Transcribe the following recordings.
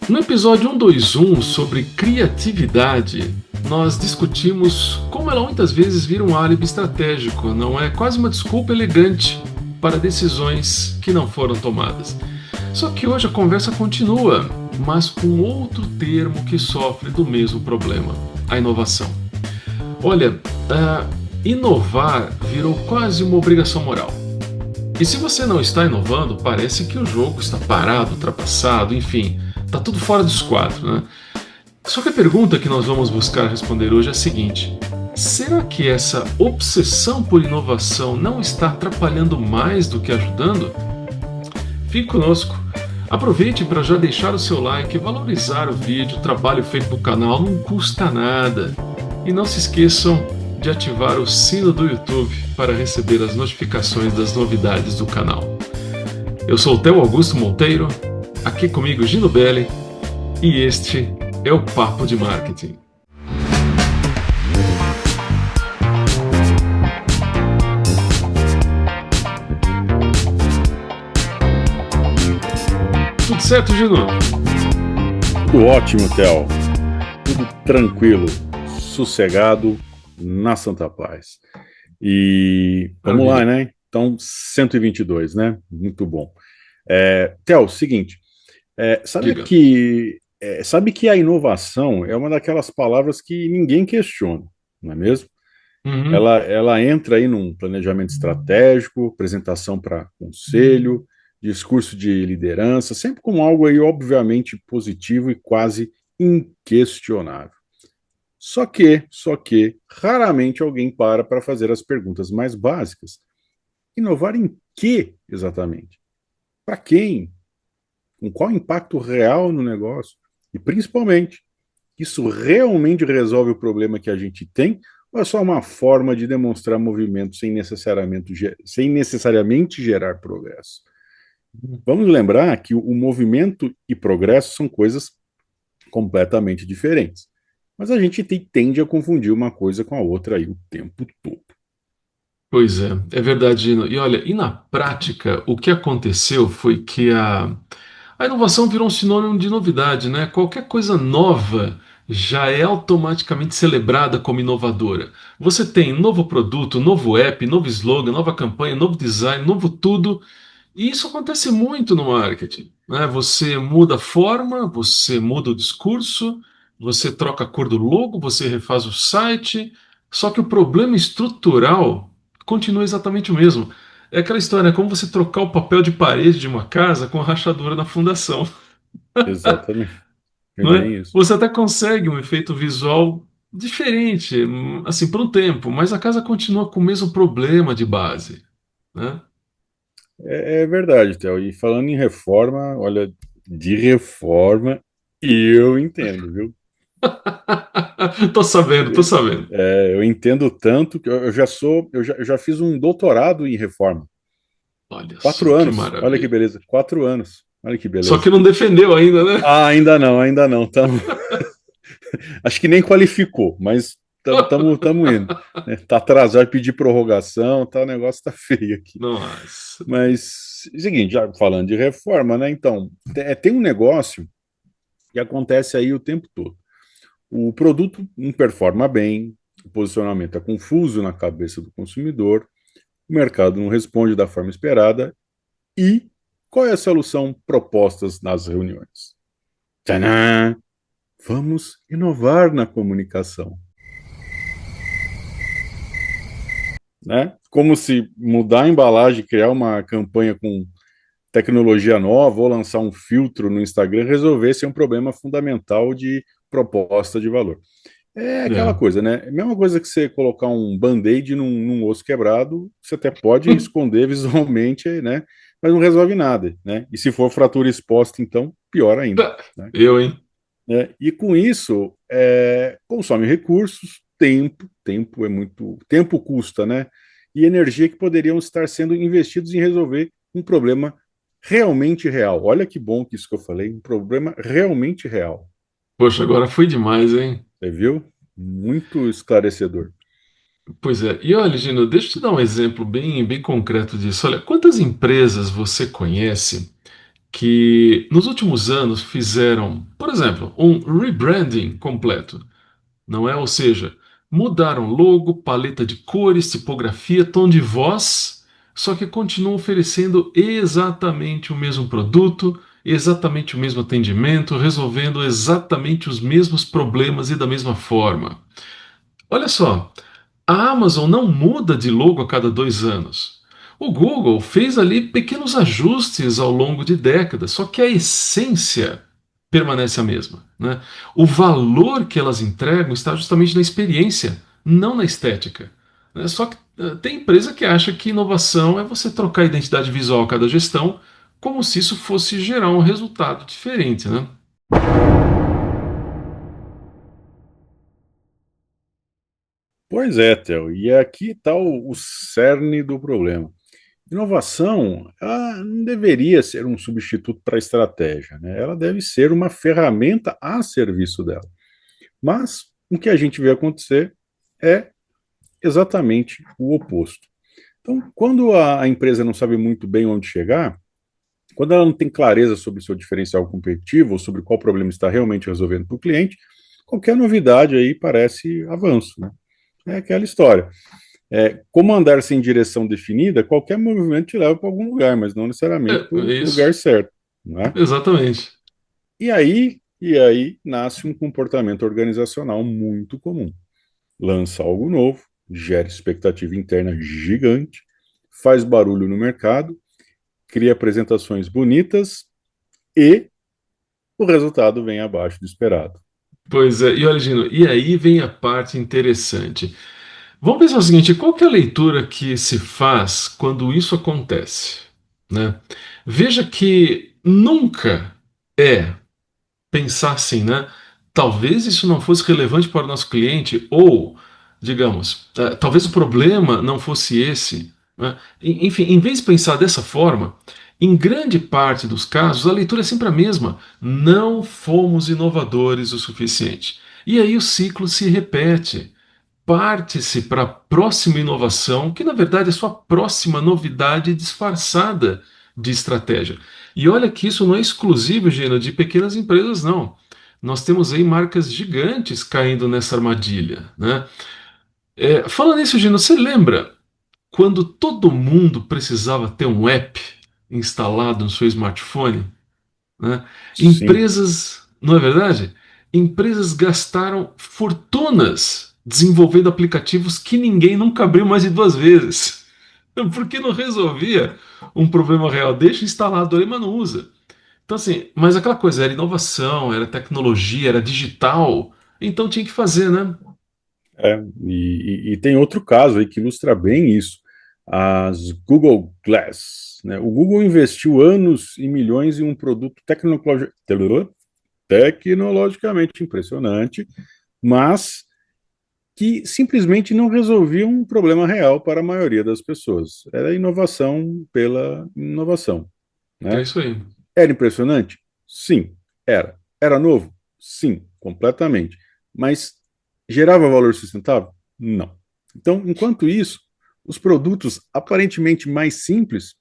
No episódio 121 sobre criatividade, nós discutimos como ela muitas vezes vira um álibi estratégico, não é? Quase uma desculpa elegante para decisões que não foram tomadas. Só que hoje a conversa continua, mas com outro termo que sofre do mesmo problema: a inovação. Olha, inovar virou quase uma obrigação moral. E se você não está inovando, parece que o jogo está parado, ultrapassado, enfim, está tudo fora do esquadro, né? Só que a pergunta que nós vamos buscar responder hoje é a seguinte: será que essa obsessão por inovação não está atrapalhando mais do que ajudando? Fique conosco. Aproveite para já deixar o seu like, valorizar o vídeo, o trabalho feito no canal, não custa nada. E não se esqueçam de ativar o sino do YouTube para receber as notificações das novidades do canal. Eu sou o Theo Augusto Monteiro, aqui comigo Gino Belli, e este é o Papo de Marketing. Tudo certo, Gino? Tudo ótimo, Theo. Tudo tranquilo, sossegado, na Santa Paz. E vamos lá, né? Então, 122, né? Muito bom. Theo, seguinte, sabe que a inovação é uma daquelas palavras que ninguém questiona, não é mesmo? Uhum. Ela entra aí num planejamento estratégico, apresentação para conselho, discurso de liderança, sempre com algo aí obviamente positivo e quase inquestionável. Só que, raramente alguém para fazer as perguntas mais básicas. Inovar em que exatamente? Para quem? Com qual impacto real no negócio? E principalmente, isso realmente resolve o problema que a gente tem ou é só uma forma de demonstrar movimento sem necessariamente gerar progresso? Vamos lembrar que o movimento e progresso são coisas completamente diferentes. Mas a gente tende a confundir uma coisa com a outra aí o tempo todo. Pois é verdade, Gino. E olha, e na prática, o que aconteceu foi que a inovação virou um sinônimo de novidade, né? Qualquer coisa nova já é automaticamente celebrada como inovadora. Você tem novo produto, novo app, novo slogan, nova campanha, novo design, novo tudo. E isso acontece muito no marketing, né? Você muda a forma, você muda o discurso, você troca a cor do logo, você refaz o site, só que o problema estrutural continua exatamente o mesmo. É aquela história, é como você trocar o papel de parede de uma casa com a rachadura na fundação, Exatamente. É não é? bem isso. Você até consegue um efeito visual diferente, assim, por um tempo, mas a casa continua com o mesmo problema de base, né? É verdade, Theo. E falando em reforma, olha, de reforma, eu entendo, viu? Tô sabendo, tô sabendo. Eu entendo tanto que eu já fiz um doutorado em reforma. Olha só Quatro que anos, olha que maravilha. beleza. 4 anos, olha que Só beleza. que não defendeu ainda, né? Ah, ainda não, ainda não. Acho que nem qualificou, mas estamos indo. Né? Tá atrasado, pedir prorrogação, tá, o negócio tá feio aqui. Nossa. Mas, seguinte, já falando de reforma, né? Então, tem um negócio que acontece aí o tempo todo. O produto não performa bem, o posicionamento é confuso na cabeça do consumidor, o mercado não responde da forma esperada e qual é a solução proposta nas reuniões? Tcharam! Vamos inovar na comunicação. Né? Como se mudar a embalagem, criar uma campanha com tecnologia nova ou lançar um filtro no Instagram resolvesse um problema fundamental de proposta de valor. É aquela É. coisa, né? É a mesma coisa que você colocar um band-aid num osso quebrado, você até pode esconder visualmente, né? Mas não resolve nada, né? E se for fratura exposta, então, pior ainda. Tá. Né? Eu, hein? E com isso, consome recursos, tempo é muito. Tempo custa, né? E energia que poderiam estar sendo investidos em resolver um problema realmente real. Olha que bom que isso que eu falei, um problema realmente real. Poxa, agora foi demais, hein? Você viu? Muito esclarecedor. Pois é. E olha, Gino, deixa eu te dar um exemplo bem concreto disso. Olha, quantas empresas você conhece que nos últimos anos fizeram, por exemplo, um rebranding completo, não é? Ou seja, mudaram logo, paleta de cores, tipografia, tom de voz, só que continuam oferecendo exatamente o mesmo produto, exatamente o mesmo atendimento, resolvendo exatamente os mesmos problemas e da mesma forma. Olha só, a Amazon não muda de logo a cada 2 anos. O Google fez ali pequenos ajustes ao longo de décadas, só que a essência permanece a mesma, né? O valor que elas entregam está justamente na experiência, não na estética, né? Só que tem empresa que acha que inovação é você trocar a identidade visual a cada gestão, como se isso fosse gerar um resultado diferente, né? Pois é, Theo, e aqui está o cerne do problema. Inovação, ela não deveria ser um substituto para a estratégia, né? Ela deve ser uma ferramenta a serviço dela. Mas o que a gente vê acontecer é exatamente o oposto. Então, quando a empresa não sabe muito bem onde chegar, quando ela não tem clareza sobre o seu diferencial competitivo, ou sobre qual problema está realmente resolvendo para o cliente, qualquer novidade aí parece avanço, né? É aquela história. Como andar sem direção definida, qualquer movimento te leva para algum lugar, mas não necessariamente para É o isso, lugar certo, né? exatamente. E aí nasce um comportamento organizacional muito comum. Lança algo novo, gera expectativa interna gigante, faz barulho no mercado, cria apresentações bonitas e o resultado vem abaixo do esperado. Pois é, e olha, Gino, e aí vem a parte interessante. Vamos pensar o seguinte: qual que é a leitura que se faz quando isso acontece, né? Veja que nunca é pensar assim, né? Talvez isso não fosse relevante para o nosso cliente, ou, digamos, talvez o problema não fosse esse, né? Enfim, em vez de pensar dessa forma, em grande parte dos casos, a leitura é sempre a mesma. Não fomos inovadores o suficiente. E aí o ciclo se repete. Parte-se para a próxima inovação, que na verdade é só a próxima novidade disfarçada de estratégia. E olha que isso não é exclusivo, Gina, de pequenas empresas, não. Nós temos aí marcas gigantes caindo nessa armadilha, né? Falando nisso, Gina, você lembra quando todo mundo precisava ter um app instalado no seu smartphone, né? Sim, Empresas, não é verdade? Empresas gastaram fortunas desenvolvendo aplicativos que ninguém nunca abriu mais de 2 vezes. Porque não resolvia um problema real. Deixa instalado ali, mas não usa. Então, assim, mas aquela coisa era inovação, era tecnologia, era digital. Então tinha que fazer, né? e tem outro caso aí que ilustra bem isso. As Google Glass. Né? O Google investiu anos e milhões em um produto tecnologicamente impressionante, mas que simplesmente não resolvia um problema real para a maioria das pessoas. Era inovação pela inovação. É Né? isso aí. Era impressionante? Sim, era. Era novo? Sim, completamente. Mas gerava valor sustentável? Não. Então, enquanto isso, os produtos aparentemente mais simples,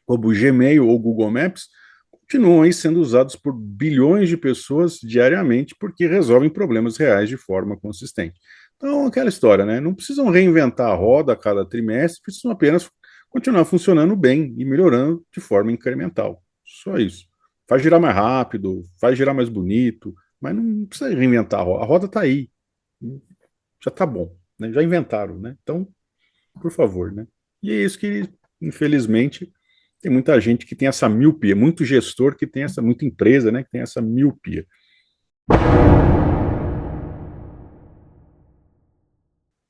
como o Gmail ou Google Maps, continuam aí sendo usados por bilhões de pessoas diariamente porque resolvem problemas reais de forma consistente. Então, aquela história, né? Não precisam reinventar a roda a cada trimestre, precisam apenas continuar funcionando bem e melhorando de forma incremental. Só isso. Faz girar mais rápido, faz girar mais bonito, mas não precisa reinventar a roda. A roda está aí. Já está bom. Né? Já inventaram, né? Então, por favor, né? E é isso que, infelizmente, tem muita gente que tem essa miopia, muito gestor que tem essa, muita empresa, né, que tem essa miopia.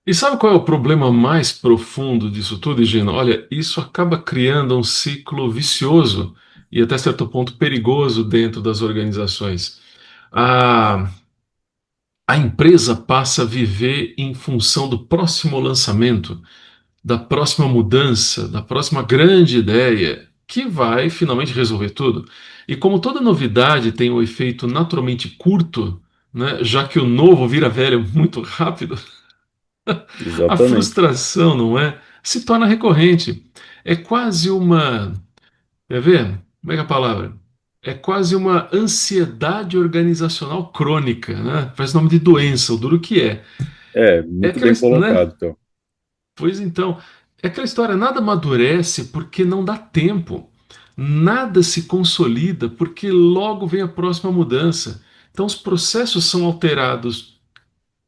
E sabe qual é o problema mais profundo disso tudo, Gino? Olha, isso acaba criando um ciclo vicioso e até certo ponto perigoso dentro das organizações. A, a empresa passa a viver em função do próximo lançamento, da próxima mudança, da próxima grande ideia, que vai finalmente resolver tudo. E como toda novidade tem um efeito naturalmente curto, né, já que o novo vira velho muito rápido, a Exatamente. frustração, não é? Se torna recorrente. É quase uma. Quer ver? Como é que é a palavra? É quase uma ansiedade organizacional crônica, né? Faz nome de doença, o duro que é. É, É muito aquela, bem né? colocado, então. Pois então, é aquela história, nada amadurece porque não dá tempo. Nada se consolida porque logo vem a próxima mudança. Então os processos são alterados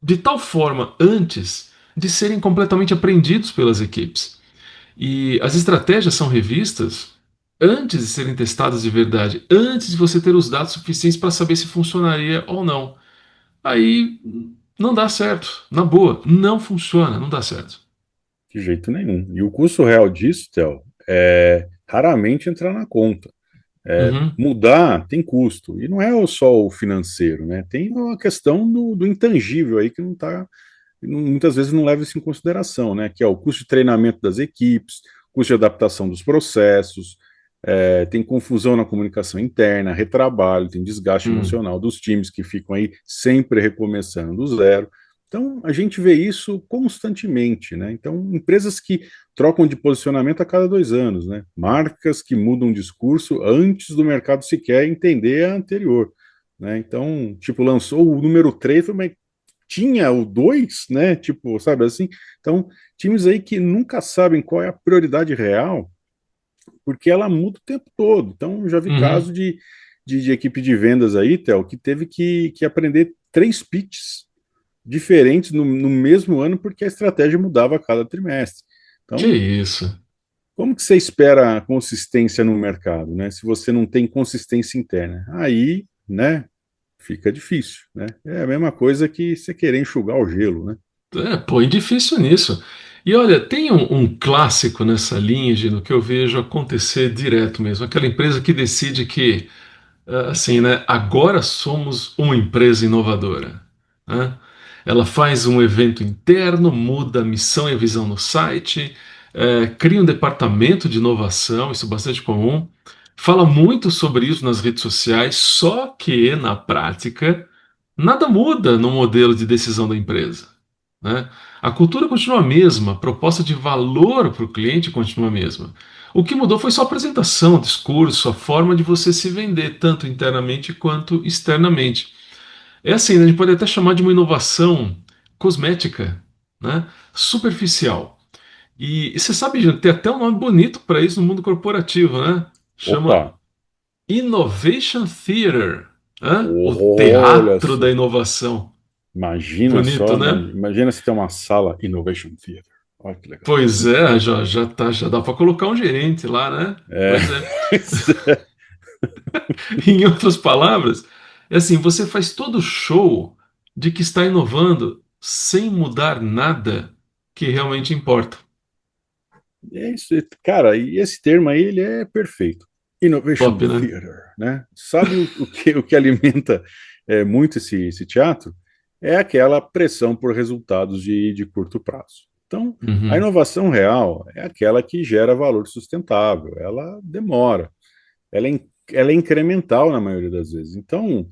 de tal forma antes de serem completamente aprendidos pelas equipes. E as estratégias são revistas antes de serem testadas de verdade, antes de você ter os dados suficientes para saber se funcionaria ou não. Aí não dá certo. Na boa, não funciona, não dá certo. De jeito nenhum. E o custo real disso, Theo, raramente entrar na conta. Uhum. Mudar tem custo. E não é só o financeiro, né? Tem a questão do intangível aí que não está, muitas vezes não leva isso em consideração, né? Que é o custo de treinamento das equipes, custo de adaptação dos processos, tem confusão na comunicação interna, retrabalho, tem desgaste Hum. emocional dos times que ficam aí sempre recomeçando do zero. Então, a gente vê isso constantemente, né? Então, empresas que trocam de posicionamento a cada 2 anos, né? Marcas que mudam o discurso antes do mercado sequer entender a anterior, né? Então, tipo, lançou o número 3, mas tinha o 2, né? Tipo, sabe assim? Então, times aí que nunca sabem qual é a prioridade real, porque ela muda o tempo todo. Então, já vi Uhum. caso de equipe de vendas aí, Theo, que teve que aprender 3 pitches diferentes no mesmo ano, porque a estratégia mudava a cada trimestre. Que Então, isso? como que você espera consistência no mercado, né? Se você não tem consistência interna, aí, né, fica difícil, né? É a mesma coisa que você querer enxugar o gelo, né? Põe difícil nisso. E olha, tem um clássico nessa linha, Gino, que eu vejo acontecer direto mesmo. Aquela empresa que decide que assim, né? Agora somos uma empresa inovadora, né? Ela faz um evento interno, muda a missão e a visão no site, cria um departamento de inovação, isso é bastante comum. Fala muito sobre isso nas redes sociais, só que na prática nada muda no modelo de decisão da empresa, né? A cultura continua a mesma, a proposta de valor para o cliente continua a mesma. O que mudou foi só a apresentação, o discurso, a forma de você se vender, tanto internamente quanto externamente. É assim, né, a gente pode até chamar de uma inovação cosmética, né? Superficial. E você sabe, gente, tem até um nome bonito para isso no mundo corporativo, né? Opa, Chama Innovation Theater, né? O olha teatro da só, inovação. imagina Bonito, só, né? imagina se tem uma sala Innovation Theater. Olha que legal. Pois é, já tá, já dá para colocar um gerente lá, né? É, Pois é. Em outras palavras, é assim, você faz todo o show de que está inovando sem mudar nada que realmente importa. é isso, cara, e esse termo aí, ele é perfeito. Innovation Top, né? Theater, né? Sabe o que alimenta muito esse teatro? É aquela pressão por resultados de curto prazo. Então, a Uhum, inovação real é aquela que gera valor sustentável, ela demora, ela é incremental na maioria das vezes. Então,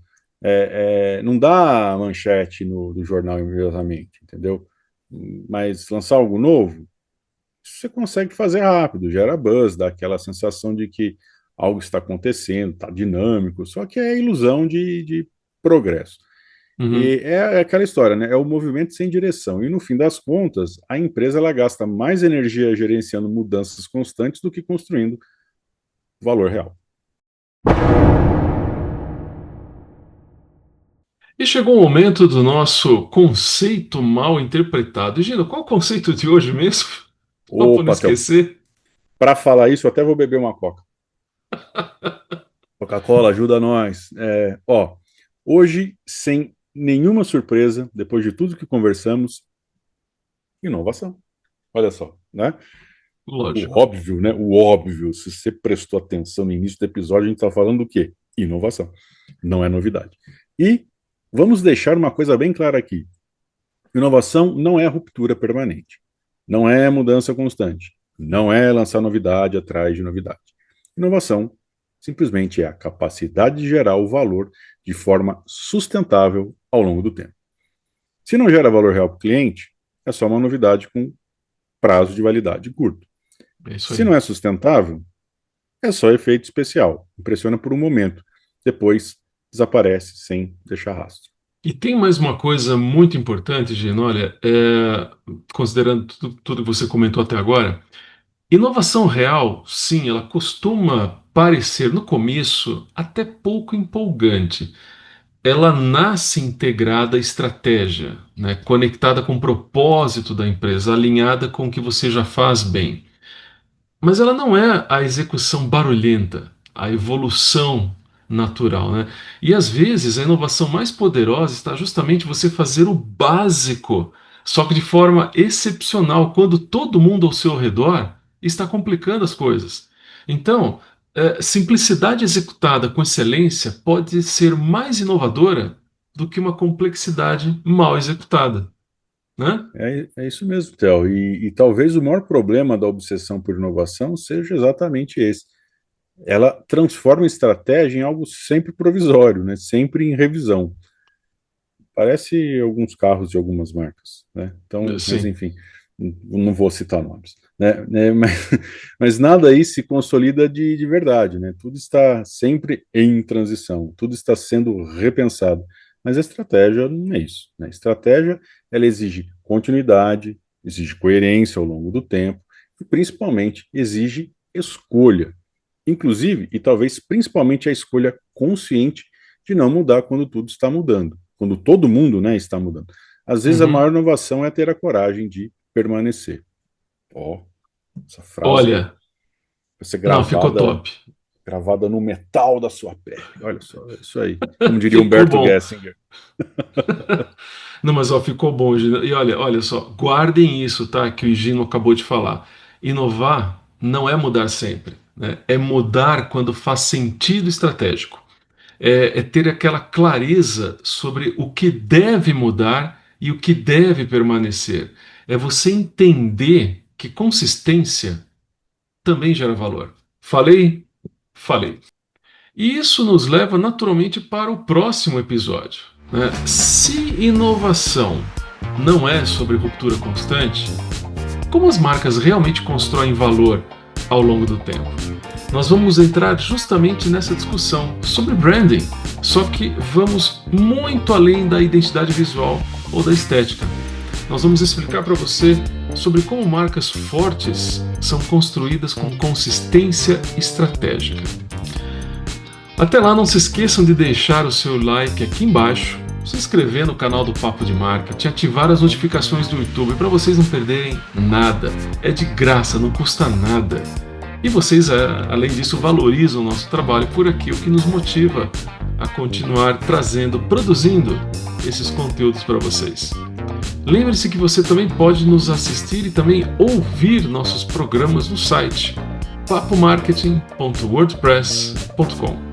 não dá manchete no jornal imediatamente, entendeu? Mas lançar algo novo, você consegue fazer rápido, gera buzz, dá aquela sensação de que algo está acontecendo, está dinâmico, só que é ilusão de progresso. uhum. E é aquela história, né? É o movimento sem direção. E no fim das contas, a empresa ela gasta mais energia gerenciando mudanças constantes do que construindo valor real. E chegou o momento do nosso conceito mal interpretado. E, Gino, qual é o conceito de hoje mesmo? Só para não Opa, Théo, esquecer. para falar isso, eu até vou beber uma coca. Coca-Cola, ajuda nós. Hoje, sem nenhuma surpresa, depois de tudo que conversamos, inovação. Olha só, né? O Lógico. óbvio, né? O óbvio. Se você prestou atenção no início do episódio, a gente está falando do quê? Inovação. Não é novidade. E vamos deixar uma coisa bem clara aqui. Inovação não é ruptura permanente. Não é mudança constante. Não é lançar novidade atrás de novidade. Inovação simplesmente é a capacidade de gerar o valor de forma sustentável ao longo do tempo. Se não gera valor real para o cliente, é só uma novidade com prazo de validade curto. É isso Se aí. não é sustentável, é só efeito especial, impressiona por um momento, depois desaparece sem deixar rastro. E tem mais uma coisa muito importante, Gino, olha, considerando tudo que você comentou até agora, inovação real, sim, ela costuma parecer no começo até pouco empolgante. Ela nasce integrada à estratégia, né, conectada com o propósito da empresa, alinhada com o que você já faz bem. Mas ela não é a execução barulhenta, a evolução natural, né? E às vezes a inovação mais poderosa está justamente você fazer o básico, só que de forma excepcional, quando todo mundo ao seu redor está complicando as coisas. Então, simplicidade executada com excelência pode ser mais inovadora do que uma complexidade mal executada, né? É isso mesmo, Theo. E talvez o maior problema da obsessão por inovação seja exatamente esse. Ela transforma a estratégia em algo sempre provisório, né? Sempre em revisão. Parece alguns carros de algumas marcas, né? Então, mas Sim. enfim, não vou citar nomes, né? Mas nada aí se consolida de verdade, né? Tudo está sempre em transição, tudo está sendo repensado. Mas a estratégia não é isso, né? A estratégia, ela exige continuidade, exige coerência ao longo do tempo e principalmente exige escolha. Inclusive, e talvez principalmente a escolha consciente de não mudar quando tudo está mudando, quando todo mundo, né, está mudando. Às vezes a Uhum. maior inovação é ter a coragem de permanecer. Ó, essa frase Olha, vai ser não, ficou gravada, top. gravada no metal da sua pele. Olha só, é isso aí. Como diria Ficou Humberto bom. Gessinger. Não, mas ó, ficou bom, Gino. E olha só, guardem isso, tá? Que o Gino acabou de falar. Inovar não é mudar sempre, né? É mudar quando faz sentido estratégico. É ter aquela clareza sobre o que deve mudar e o que deve permanecer. É você entender que consistência também gera valor. Falei? Falei. E isso nos leva naturalmente para o próximo episódio, né? Se inovação não é sobre ruptura constante, como as marcas realmente constroem valor ao longo do tempo? Nós vamos entrar justamente nessa discussão sobre branding, só que vamos muito além da identidade visual ou da estética. Nós vamos explicar para você sobre como marcas fortes são construídas com consistência estratégica. Até lá, não se esqueçam de deixar o seu like aqui embaixo, se inscrever no canal do Papo de Marketing, ativar as notificações do YouTube para vocês não perderem nada. É de graça, não custa nada. E vocês, além disso, valorizam o nosso trabalho por aqui, o que nos motiva a continuar produzindo esses conteúdos para vocês. Lembre-se que você também pode nos assistir e também ouvir nossos programas no site papomarketing.wordpress.com.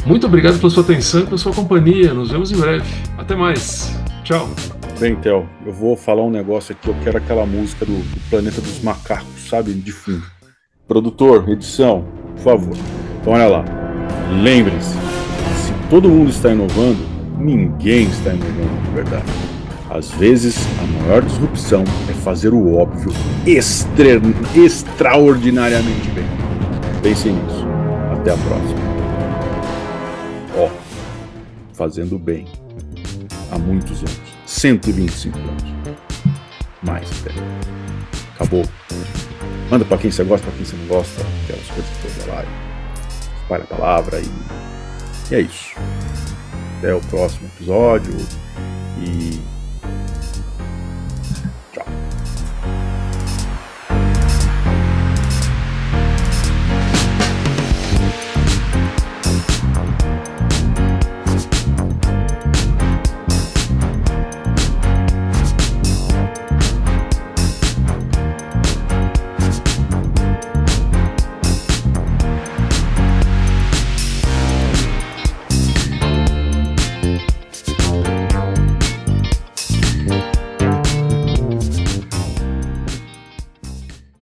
Muito obrigado pela sua atenção e pela sua companhia. Nos vemos em breve. Até mais. Tchau. Bem, Theo, eu vou falar um negócio aqui. Eu quero aquela música do Planeta dos Macacos, sabe? De fundo. Produtor, edição, por favor. Então, olha lá. Lembre-se, se todo mundo está inovando, ninguém está inovando de verdade. Às vezes, a maior disrupção é fazer o óbvio extraordinariamente bem. Pense nisso. Até a próxima. Fazendo bem há muitos anos, 125 anos, mais até. Acabou. Manda pra quem você gosta, pra quem você não gosta, aquelas coisas todas lá, espalha a palavra e é isso. Até o próximo episódio e